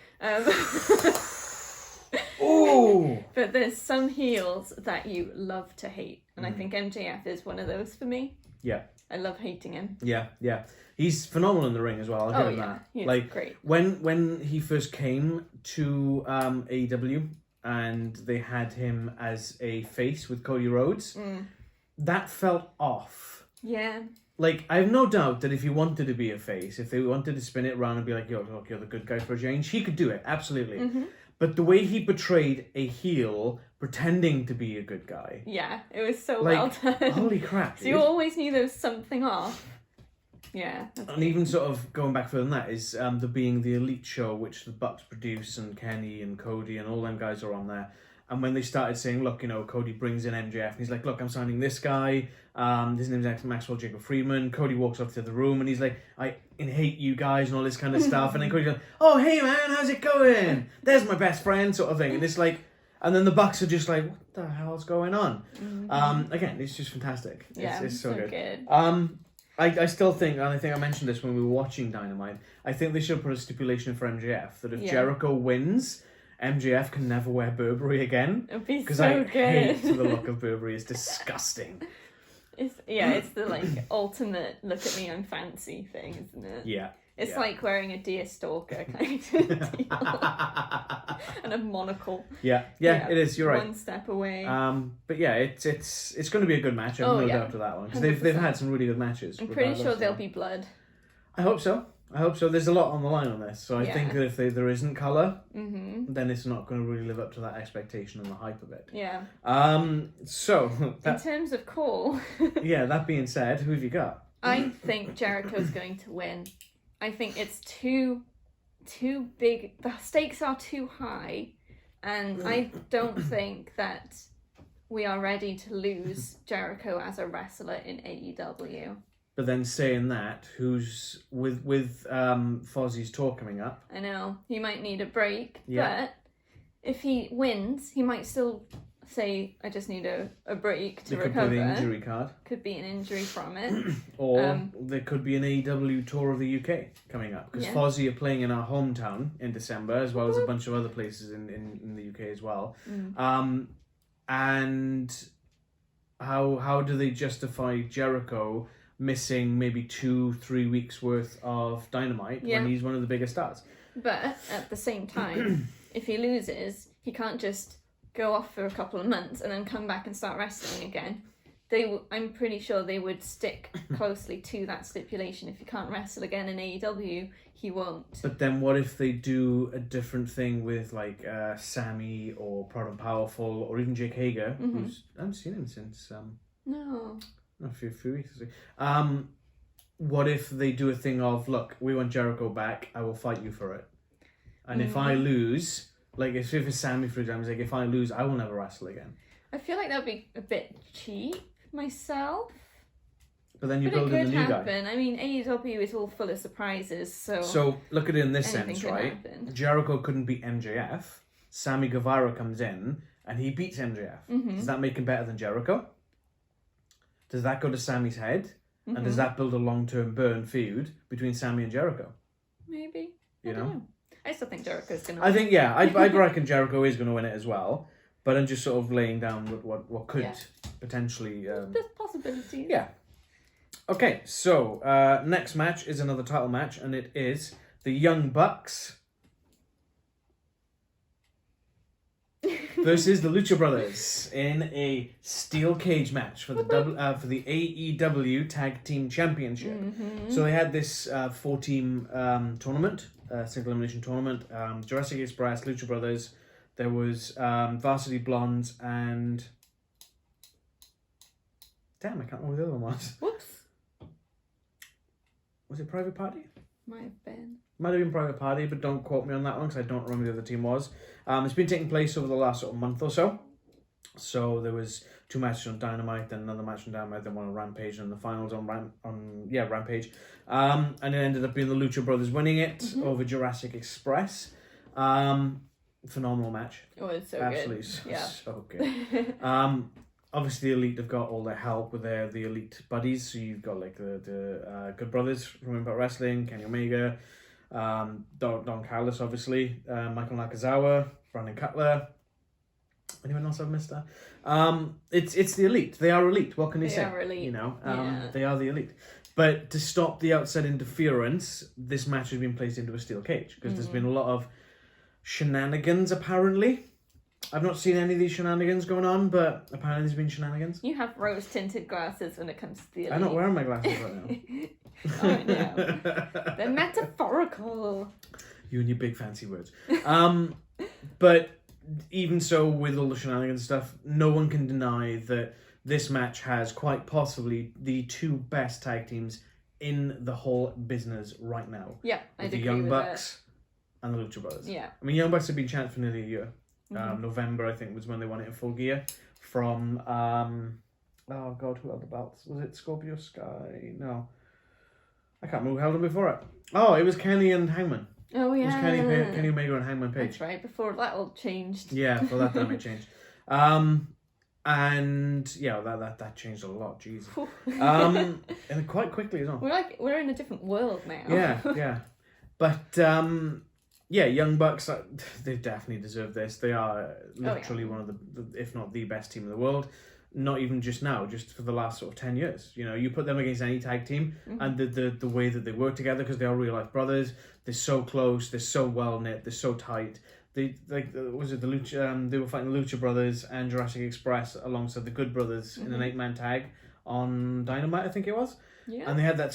Oh! But there's some heels that you love to hate, and I think MJF is one of those for me. Yeah. I love hating him. Yeah. He's phenomenal in the ring as well. I'll give him that. He's like, great. When he first came to AEW and they had him as a face with Cody Rhodes, that felt off. Yeah. Like, I have no doubt that if he wanted to be a face, if they wanted to spin it around and be like, yo, look, you're the good guy for a change, he could do it, absolutely. Mm-hmm. But the way he portrayed a heel pretending to be a good guy. Yeah, it was so well done. Holy crap. So you always knew there was something off. Yeah. And even sort of going back further than that is the being the Elite show, which the Bucks produce, and Kenny and Cody and all them guys are on there. And when they started saying, look, you know, Cody brings in MJF, and he's like, look, I'm signing this guy. His name's Maxwell Jacob Freeman. Cody walks up to the room and he's like, I hate you guys and all this kind of stuff. And then Cody's like, oh, hey man, how's it going? There's my best friend, sort of thing. And it's like, and then the Bucks are just like, what the hell's going on? Mm-hmm. Again, it's just fantastic. It's so good. I still think, and I think I mentioned this when we were watching Dynamite, I think they should put a stipulation for MJF that if Jericho wins, MJF can never wear Burberry again. It'd be because so I good. hate the look of Burberry. It's disgusting. It's the like ultimate look at me, I'm fancy thing, isn't it? Yeah. It's like wearing a deer stalker kind of deal. And a monocle. Yeah, it is. You're right. One step away. But yeah, it's going to be a good match. I have no doubt to that one because they've had some really good matches. I'm pretty sure there'll be blood. I hope so. There's a lot on the line on this, so I think that if there isn't colour, then it's not going to really live up to that expectation and the hype of it. Yeah. So in terms of call. That being said, who have you got? I think Jericho's going to win. I think it's too big. The stakes are too high, and I don't think that we are ready to lose Jericho as a wrestler in AEW. But then saying that, who's with Fozzie's tour coming up? I know he might need a break, but if he wins, he might still say, "I just need a break to recover." Could be the injury card. Could be an injury from it, or there could be an AEW tour of the UK coming up because Fozzy are playing in our hometown in December, as well as a bunch of other places in the UK as well. And how do they justify Jericho missing maybe 2-3 weeks worth of Dynamite when he's one of the biggest stars? But at the same time, if he loses, he can't just go off for a couple of months and then come back and start wrestling again. I'm pretty sure they would stick closely to that stipulation. If he can't wrestle again in AEW, he won't. But then what if they do a different thing with like Sammy or Proud and Powerful or even Jake Hager, who's I haven't seen him since a few weeks ago. What if they do a thing of, look, we want Jericho back, I will fight you for it. And if I lose, like if it's Sammy, for example, like if I lose, I will never wrestle again. I feel like that would be a bit cheap myself. But then you build in the new guy. I mean, AEW is all full of surprises, so... So, look at it in this sense, right? Happen. Jericho couldn't beat MJF, Sammy Guevara comes in, and he beats MJF. Does that make him better than Jericho? Does that go to Sammy's head? And does that build a long-term burn feud between Sammy and Jericho? Maybe. You know? I still think Jericho's going to win. I think, I reckon Jericho is going to win it as well. But I'm just sort of laying down what could potentially... There's possibilities. Yeah. Okay, so next match is another title match, and it is the Young Bucks versus the Lucha Brothers in a steel cage match for the AEW Tag Team Championship. So they had this 4-team tournament, single elimination tournament. Jurassic Express, Lucha Brothers. There was Varsity Blondes and... Damn, I can't remember what the other one was. Whoops. Was it Private Party? Might have been. Might have been Private Party, but don't quote me on that one because I don't remember who the other team was. It's been taking place over the last sort of month or so. So there was 2 matches on Dynamite, then another match on Dynamite, then one on Rampage, and the finals on Rampage. And it ended up being the Lucha Brothers winning it over Jurassic Express. Phenomenal match. Oh, it's so Absolutely good. so good. Obviously, the Elite have got all their help with the Elite buddies. So you've got like the Good Brothers from Impact Wrestling, Kenny Omega, Don Callis, obviously, Michael Nakazawa, Brandon Cutler. Anyone else I've missed that? It's the Elite. They are elite. What can they say? They are elite. You know, they are the Elite. But to stop the outside interference, this match has been placed into a steel cage because there's been a lot of shenanigans. Apparently, I've not seen any of these shenanigans going on, but apparently there's been shenanigans. You have rose-tinted glasses when it comes to the Elite. I'm not wearing my glasses right now. I know. They're metaphorical. You and your big fancy words. But even so, with all the shenanigans stuff, no one can deny that this match has quite possibly the 2 best tag teams in the whole business right now. Yeah, I agree the Young with Bucks and the Lucha Brothers. Yeah. I mean, Young Bucks have been champs for nearly a year. November, I think, was when they won it in Full Gear from, oh God, who held the belts? Was it Scorpio Sky? No. I can't remember who held them before it. Oh, it was Kenny and Hangman. Oh, yeah. It was Kenny Omega and Hangman Page. That's right, before that all changed. Yeah, well, that time it changed. And yeah, that changed a lot, Jesus. And quite quickly as well. We're in a different world now. Yeah. But Young Bucks, they definitely deserve this. They are literally one of the, if not the best team in the world. Not even just now, just for the last sort of 10 years. You know, you put them against any tag team and the way that they work together, because they are real life brothers. They're so close, they're so well knit, they're so tight. They was it the Lucha? They were fighting the Lucha Brothers and Jurassic Express alongside the Good Brothers in an 8-man tag on Dynamite, I think it was. Yeah. And they had that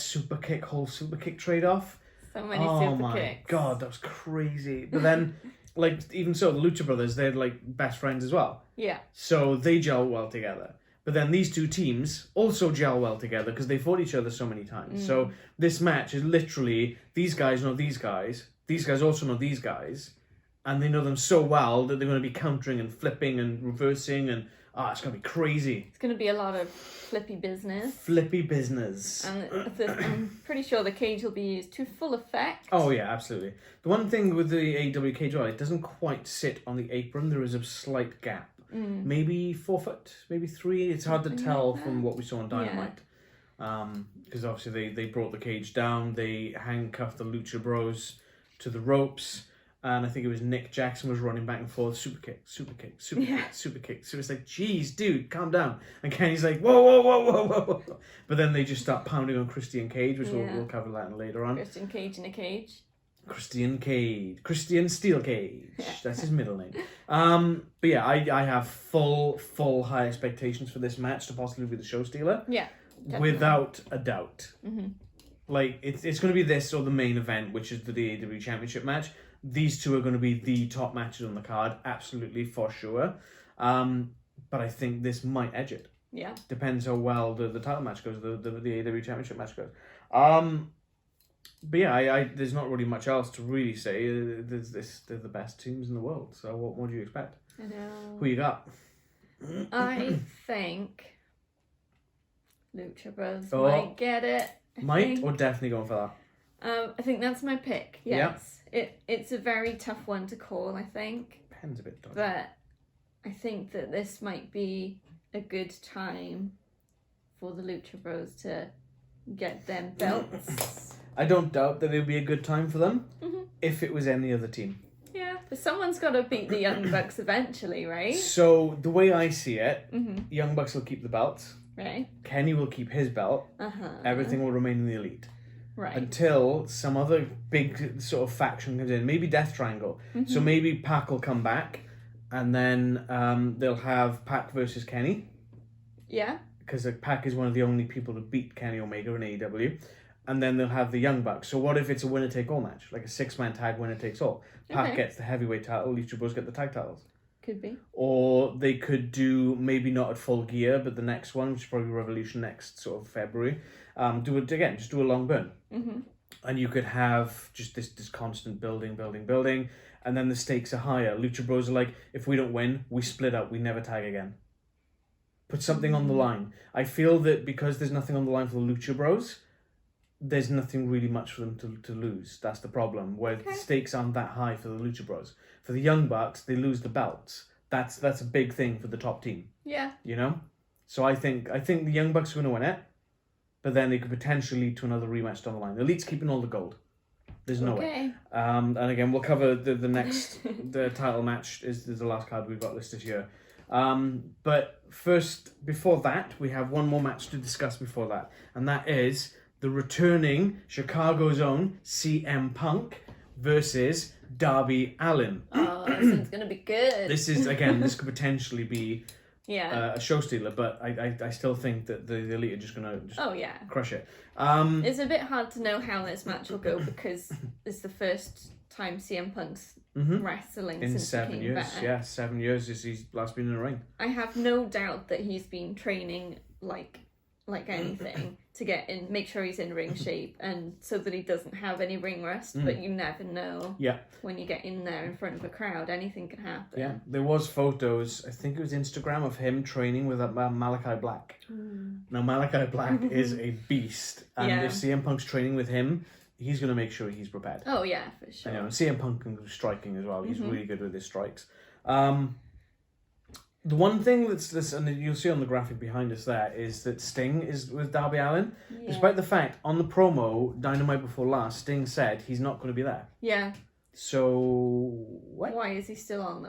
whole super kick trade off. So many super kicks. Oh my God, that was crazy. But then, even so, the Lucha Brothers, they're best friends as well. Yeah. So they gel well together. But then these 2 teams also gel well together because they fought each other so many times. So this match is literally, these guys know these guys also know these guys, and they know them so well that they're going to be countering and flipping and reversing, and it's going to be crazy. It's going to be a lot of flippy business. And I'm pretty sure the cage will be used to full effect. Oh yeah, absolutely. The one thing with the AEW cage, it doesn't quite sit on the apron. There is a slight gap. Maybe 4 foot, maybe 3. It's hard to tell from what we saw on Dynamite. Because obviously they brought the cage down. They handcuffed the Lucha Bros to the ropes. And I think it was Nick Jackson was running back and forth. Super kick. So it's like, geez, dude, calm down. And Kenny's like, whoa. But then they just start pounding on Christian Cage, which we'll cover that later on. Christian Cage in a cage. Christian Steel Cage. That's his middle name. But yeah, I have full high expectations for this match to possibly be the show stealer. Yeah, definitely. Without a doubt. It's going to be this or the main event, which is the AEW Championship match. These 2 are going to be the top matches on the card, absolutely, for sure. But I think this might edge it. Yeah. Depends how well the title match goes, the AEW Championship match goes. But yeah, there's not really much else to really say. They're the best teams in the world. So what do you expect? I know. Who you got? I think Lucha Bros might get it. Or definitely going for that? I think that's my pick. Yes. Yeah. It's a very tough one to call, I think. Pen's a bit dodgy. But I think that this might be a good time for the Lucha Bros to get them belts. I don't doubt that it would be a good time for them if it was any other team. Yeah, but someone's got to beat the Young Bucks eventually, right? So the way I see it, Young Bucks will keep the belts. Right. Kenny will keep his belt. Everything will remain in the Elite. Right. Until some other big sort of faction comes in. Maybe Death Triangle. So maybe Pac will come back and then they'll have Pac versus Kenny. Yeah. Because Pac is one of the only people to beat Kenny Omega in AEW. And then they'll have the Young Bucks. So what if it's a winner-take-all match? Like a 6-man tag winner-takes-all. Pac gets the heavyweight title, Lucha Bros get the tag titles. Could be. Or they could do, maybe not at Full Gear, but the next one, which is probably Revolution next sort of February. Do it again, just do a long burn. And you could have just this constant building, and then the stakes are higher. Lucha Bros are like, if we don't win, we split up, we never tag again. Put something on the line. I feel that because there's nothing on the line for the Lucha Bros, there's nothing really much for them to lose. That's the problem, where the stakes aren't that high for the Lucha Bros. For the Young Bucks, they lose the belts. That's a big thing for the top team. Yeah. You know? So I think the Young Bucks are going to win it, but then they could potentially lead to another rematch down the line. The Elite's keeping all the gold. There's no way. And again, we'll cover the next the title match is the last card we've got listed here. But first, before that, we have one more match to discuss before that, and that is the returning Chicago's own CM Punk versus Darby Allin. Oh, this one's gonna be good. This could potentially be a show stealer, but I still think that the Elite are just gonna crush it. It's a bit hard to know how this match will go because it's the first time CM Punk's wrestling in since 7 he came years. back. Yeah, 7 years since he's last been in the ring. I have no doubt that he's been training like anything to make sure he's in ring shape, and so that he doesn't have any ring rust. But you never know. Yeah. When you get in there in front of a crowd, anything can happen. Yeah, there was photos. I think it was Instagram of him training with Malachi Black. Now Malachi Black is a beast, and if CM Punk's training with him, he's going to make sure he's prepared. Oh yeah, for sure. And CM Punk can do striking as well. He's really good with his strikes. The one thing that's and you'll see on the graphic behind us there, is that Sting is with Darby Allin. Yeah. Despite the fact, on the promo, Dynamite Before Last, Sting said he's not going to be there. Yeah. So, what? Why is he still on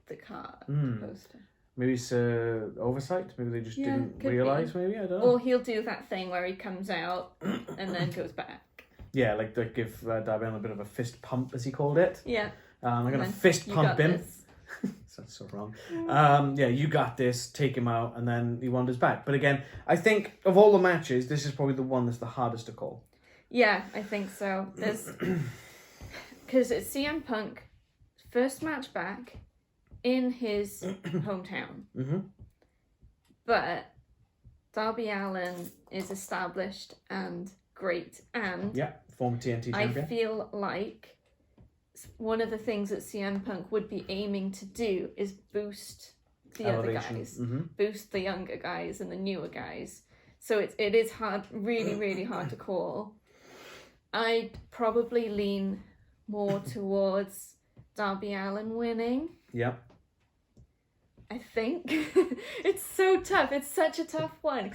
the card poster? Maybe it's oversight. Maybe they just didn't realise, maybe? I don't know. Or he'll do that thing where he comes out and then goes back. Yeah, like give Darby Allin a bit of a fist pump, as he called it. Yeah. I'm going to fist pump him. That's so wrong. You got this, take him out, and then he wanders back. But again, I think of all the matches, this is probably the one that's the hardest to call. Yeah, I think so. Because it's CM Punk first match back in his hometown. But Darby Allin is established and great, and former TNT champion. I feel like one of the things that CM Punk would be aiming to do is boost the other guys, boost the younger guys and the newer guys. So it is hard, really hard to call. I'd probably lean more towards Darby Allin winning. Yeah. I think. It's so tough. It's such a tough one.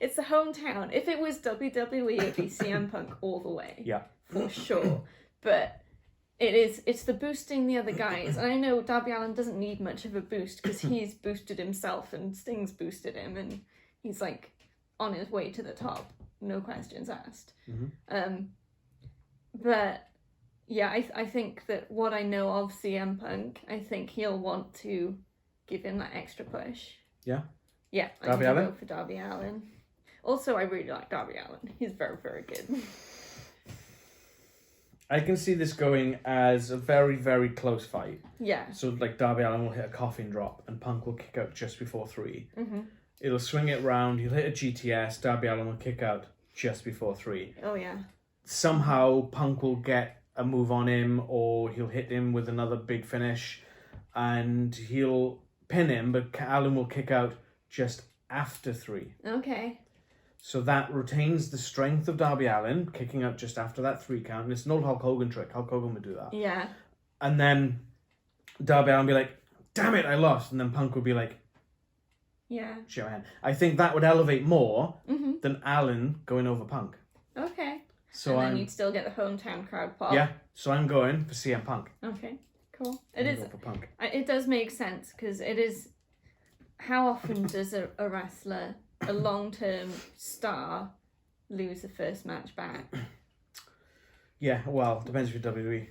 It's the hometown. If it was WWE, it'd be CM Punk all the way. Yeah. For sure. But it's the boosting the other guys. And I know Darby Allin doesn't need much of a boost because he's boosted himself and Sting's boosted him and he's like on his way to the top. No questions asked. But yeah, I think that what I know of CM Punk, I think he'll want to give him that extra push. Yeah? Yeah, I'm going to go for Darby Allin. Also, I really like Darby Allin. He's very, very good. I can see this going as a very, very close fight. Yeah. So, like, Darby Allin will hit a coffin drop and Punk will kick out just before 3. It'll swing it round, he'll hit a GTS, Darby Allin will kick out just before 3. Oh, yeah. Somehow, Punk will get a move on him, or he'll hit him with another big finish, and he'll pin him, but Allin will kick out just after 3. Okay. So that retains the strength of Darby Allin, kicking out just after that 3 count. And it's an old Hulk Hogan trick. Hulk Hogan would do that. Yeah. And then Darby Allin would be like, damn it, I lost. And then Punk would be like, yeah, shit my hand. I think that would elevate more than Allin going over Punk. Okay. So and then you'd still get the hometown crowd pop. Yeah. So I'm going for CM Punk. Okay. Cool. It does make sense because it is. How often does a wrestler, a long-term star, lose the first match back? Yeah, well, depends if you're WWE.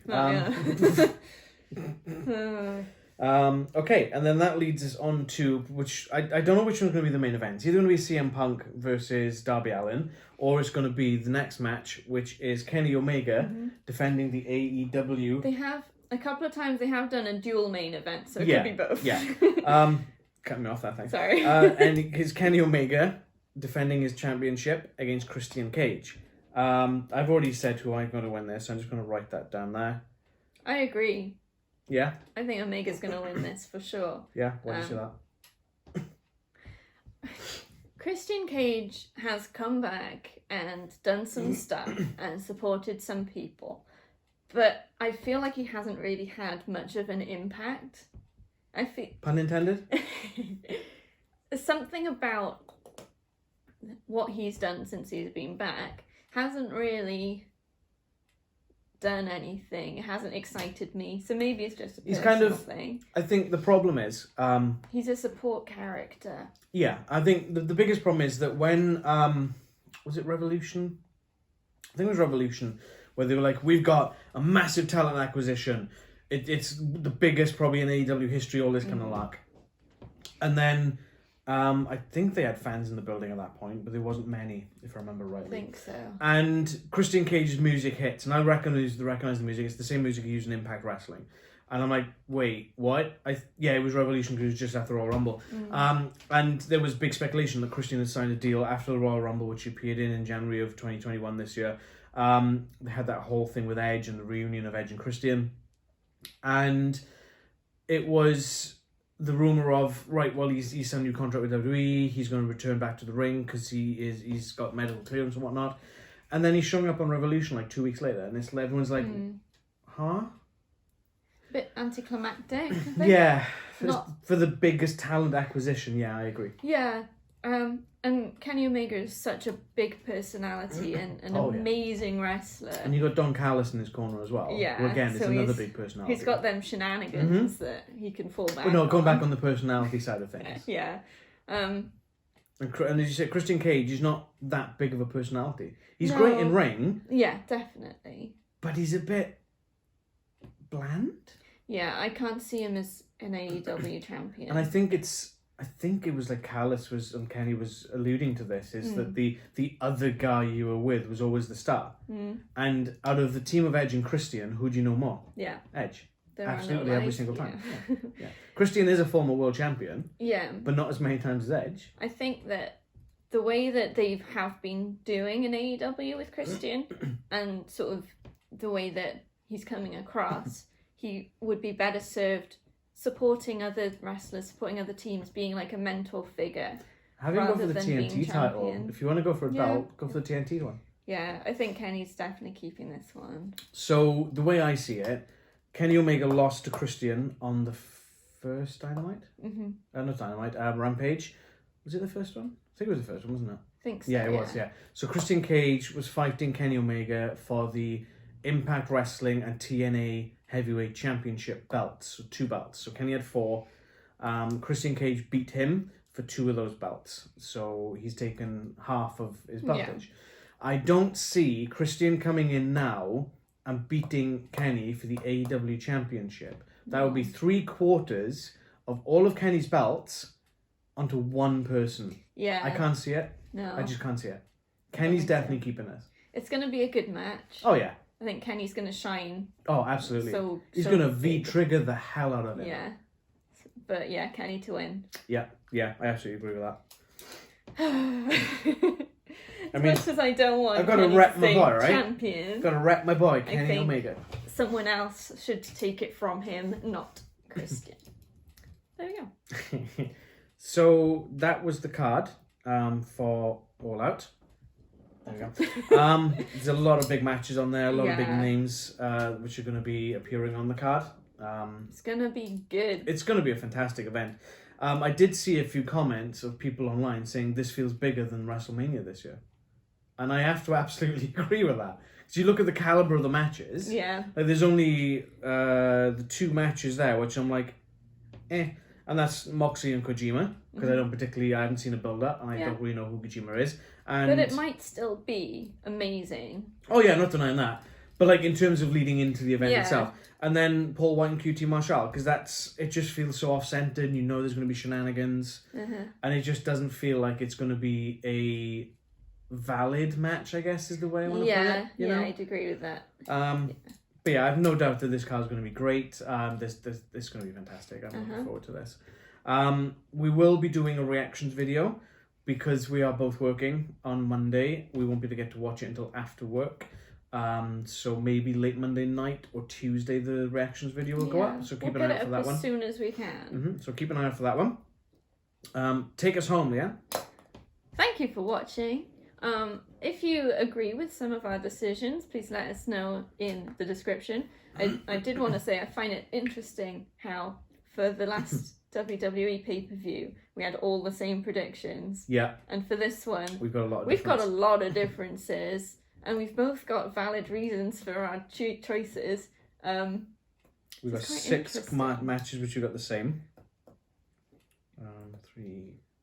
Okay, and then that leads us on to which I don't know which one's going to be the main event. It's either going to be CM Punk versus Darby Allin, or it's going to be the next match, which is Kenny Omega defending the AEW. They have a couple of times they have done a dual main event, so it could be both. Yeah. Cut me off that thing. Sorry. And his Kenny Omega defending his championship against Christian Cage. I've already said who I'm going to win this, so I'm just going to write that down there. I agree. Yeah? I think Omega's going to win this for sure. Yeah? Why do you say that? Christian Cage has come back and done some stuff and supported some people. But I feel like he hasn't really had much of an impact. I feel... Pun intended? Something about what he's done since he's been back hasn't really done anything. It hasn't excited me. So maybe it's just a personal thing. I think the problem is... he's a support character. Yeah, I think the biggest problem is that when... was it Revolution? I think it was Revolution, where they were like, we've got a massive talent acquisition. It's the biggest probably in AEW history, all this kind of luck. And then I think they had fans in the building at that point, but there wasn't many, if I remember rightly. I think so. And Christian Cage's music hits, and I recognize the music. It's the same music he used in Impact Wrestling. And I'm like, wait, what? Yeah, it was Revolution because it was just after Royal Rumble. And there was big speculation that Christian had signed a deal after the Royal Rumble, which he appeared in January of 2021 this year. They had that whole thing with Edge and the reunion of Edge and Christian. And it was the rumour of, right, well, he's signed a new contract with WWE, he's going to return back to the ring because he's got medical clearance and whatnot. And then he's showing up on Revolution like 2 weeks later, and everyone's like, huh? Bit anticlimactic, I think. Yeah, for the biggest talent acquisition, yeah, I agree. Yeah, and Kenny Omega is such a big personality and an amazing wrestler. And you got Don Callis in his corner as well. Yeah, who again, is another big personality. He's got them shenanigans that he can fall back. But no, going back on the personality side of things. Yeah. And as you said, Christian Cage is not that big of a personality. He's great in ring. Yeah, definitely. But he's a bit bland. Yeah, I can't see him as an AEW champion. And I think it was like Callis and Kenny was alluding to this, is that the other guy you were with was always the star. And out of the team of Edge and Christian, who do you know more? Yeah. Edge. They're absolutely every single time. Yeah. Christian is a former world champion. Yeah. But not as many times as Edge. I think that the way that they have been doing in AEW with Christian and sort of the way that he's coming across, he would be better served supporting other wrestlers, supporting other teams, being like a mentor figure. Have him go for the TNT title. If you want to go for a belt, go for the TNT one. Yeah, I think Kenny's definitely keeping this one. So, the way I see it, Kenny Omega lost to Christian on the first Dynamite? Not Dynamite, Rampage. Was it the first one? I think it was the first one, wasn't it? I think so, yeah. It was, yeah. So, Christian Cage was fighting Kenny Omega for the Impact Wrestling and TNA Heavyweight Championship belts, so 2 belts. So Kenny had 4. Christian Cage beat him for 2 of those belts. So he's taken half of his beltage. I don't see Christian coming in now and beating Kenny for the AEW Championship. That would be 3/4 of all of Kenny's belts onto one person. Yeah. I can't see it. No. I just can't see it. Kenny's definitely keeping this. It's going to be a good match. Oh, yeah. I think Kenny's going to shine. Oh, absolutely. He's so going to V-trigger the hell out of it. Yeah. But yeah, Kenny to win. Yeah, I absolutely agree with that. As much as I don't want I've got to rep my boy, right? Champion. Got to rep my boy, Kenny Omega. Someone else should take it from him, not Christian. There we go. So that was the card for All Out. There we go. There's a lot of big matches on there, a lot of big names which are going to be appearing on the card. It's going to be good. It's going to be a fantastic event. I did see a few comments of people online saying this feels bigger than WrestleMania this year. And I have to absolutely agree with that. Because you look at the caliber of the matches. Yeah. Like there's only the 2 matches there, which I'm like, And that's Moxley and Kojima. Because I haven't seen a build-up, and I don't really know who Kojima is. But it might still be amazing. Oh yeah, not denying that. But like in terms of leading into the event itself. And then Paul White and QT Marshall, because it just feels so off-centered, and you know there's going to be shenanigans. And it just doesn't feel like it's going to be a valid match, I guess, is the way I want to put it. You know? I'd agree with that. But yeah, I have no doubt that this card is going to be great. This is going to be fantastic. I'm looking forward to this. We will be doing a reactions video because we are both working on Monday, we won't be able to get to watch it until after work. So maybe late Monday night or Tuesday the reactions video will go up. So keep an eye out for that one. As soon as we can. So keep an eye out for that one. Take us home, Leanne. Thank you for watching. If you agree with some of our decisions, please let us know in the description. I did want to say I find it interesting how for the last WWE pay-per-view we had all the same predictions. Yeah. And for this one we've got a lot of differences. And we've both got valid reasons for our choices. We've got 6 matches which we got the same.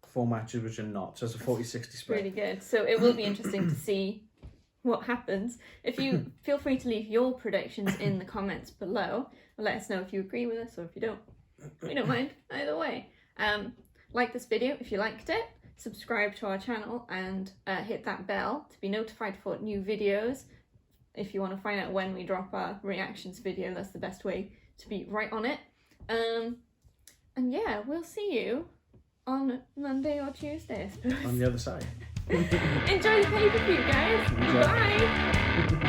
4 matches which are not. So it's a 40-60 split. Really good. So it will be interesting to see what happens. If you feel free to leave your predictions in the comments below. And let us know if you agree with us or if you don't. We don't mind either way. Like this video if you liked it. Subscribe to our channel and hit that bell to be notified for new videos. If you want to find out when we drop our reactions video, that's the best way to be right on it. And yeah, we'll see you on Monday or Tuesday, I suppose. On the other side. Enjoy the pay-per-view, guys. Bye.